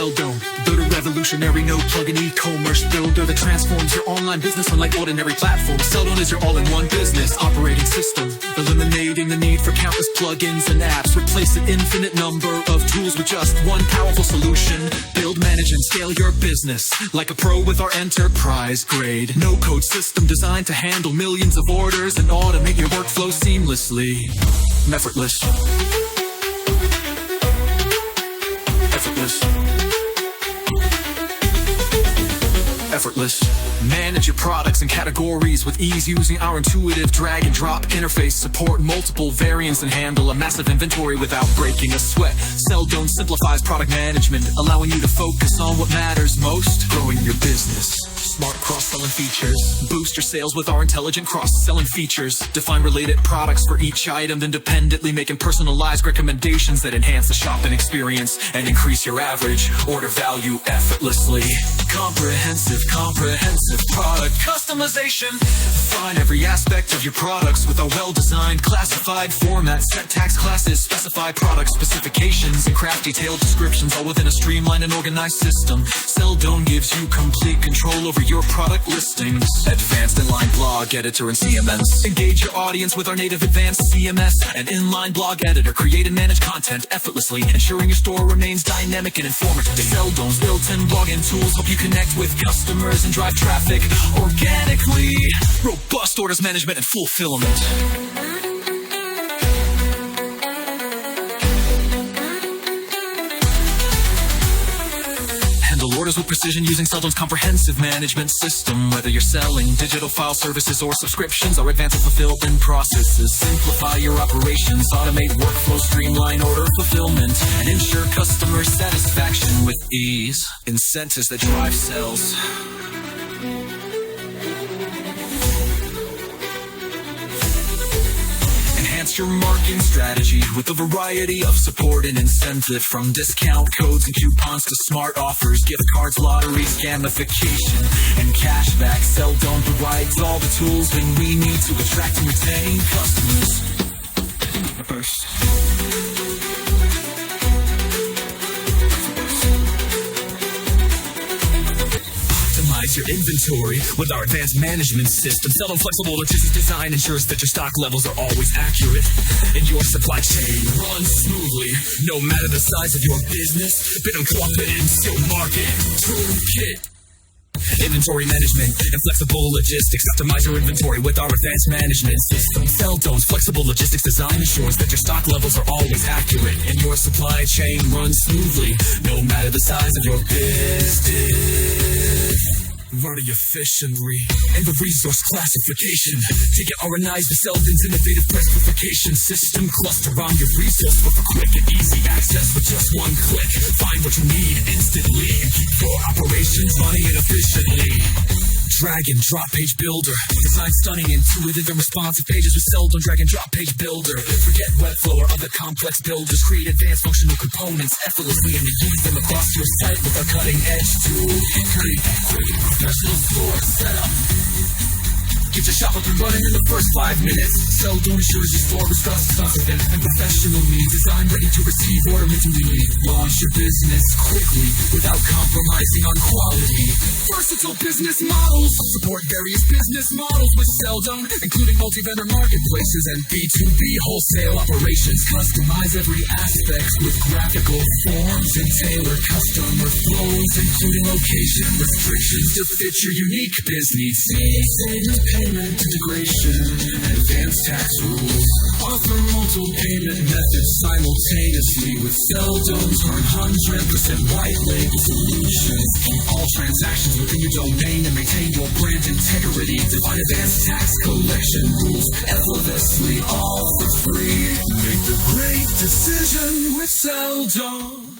Selldone. Build a revolutionary no-plugin e-commerce builder that transforms your online business unlike ordinary platforms. Selldone is your all-in-one business operating system, eliminating the need for countless plugins and apps. Replace an infinite number of tools with just one powerful solution. Build, manage, and scale your business like a pro with our enterprise grade no-code system designed to handle millions of orders and automate your workflow seamlessly. Effortless. Effortless. Manage your products and categories with ease using our intuitive drag and drop interface. Support multiple variants and handle a massive inventory without breaking a sweat. Selldone simplifies product management, allowing you to focus on what matters most. Growing your business. Smart cross-selling features. Boost your sales with our intelligent cross-selling features. Define related products for each item independently, making personalized recommendations that enhance the shopping experience and increase your average order value effortlessly. Comprehensive product customization. Define every aspect of your products with a well-designed classified format. Set tax classes, specify product specifications, and craft detailed descriptions, all within a streamlined and organized system. Selldone gives you complete control over your product listings. Advanced inline blog editor and CMS. Engage your audience with our native advanced CMS and inline blog editor. Create and manage content effortlessly, ensuring your store remains dynamic and informative. Selldone's built-in blogging tools help you connect with customers and drive traffic organically. Robust orders management and fulfillment. Orders with precision using Selldone's comprehensive management system. Whether you're selling digital file services or subscriptions, our advanced fulfillment processes simplify your operations, automate workflow, streamline order fulfillment, and ensure customer satisfaction with ease. Incentives that drive sales. Enhance your marketing strategy with a variety of support and incentive, from discount codes and coupons to smart offers, gift cards, lotteries, gamification, and cashback. Selldone provides all the tools that we need to attract and retain customers. Your inventory with our advanced management system. Selldone flexible logistics design ensures that your stock levels are always accurate and your supply chain runs smoothly, no matter the size of your business. Bid and confidence, still market toolkit. Inventory management and flexible logistics. Optimize your inventory with our advanced management system. Selldone's flexible logistics design ensures that your stock levels are always accurate and your supply chain runs smoothly, no matter the size of your business. Running efficiently and the resource classification to get organized with Selldone's innovative classification system. Cluster on your resource for quick and easy access with just one click. Find what you need instantly and keep your operations running efficiently. Drag and drop page builder. Design stunning, intuitive, and responsive pages with Selldone drag and drop page builder. Forget Webflow or other complex builders. Create advanced functional components effortlessly and use them across your site with our cutting edge tool. Create professional store setup. Get your shop up and running in the first 5 minutes. Selldone ensures your store is customized and professionally designed, ready to receive order immediately. Launch your business quickly without compromising on quality. Versatile business models. Support various business models with Selldone, including multi-vendor marketplaces and B2B wholesale operations. Customize every aspect with graphical forms and tailor customer flows, including location restrictions to fit your unique business needs. Payment integration and advanced tax rules. Offer multiple payment methods simultaneously with Selldone's 100% white label solutions. Keep all transactions within your domain and maintain your brand integrity. Define advanced tax collection rules effortlessly, all for free. Make the great decision with Selldone.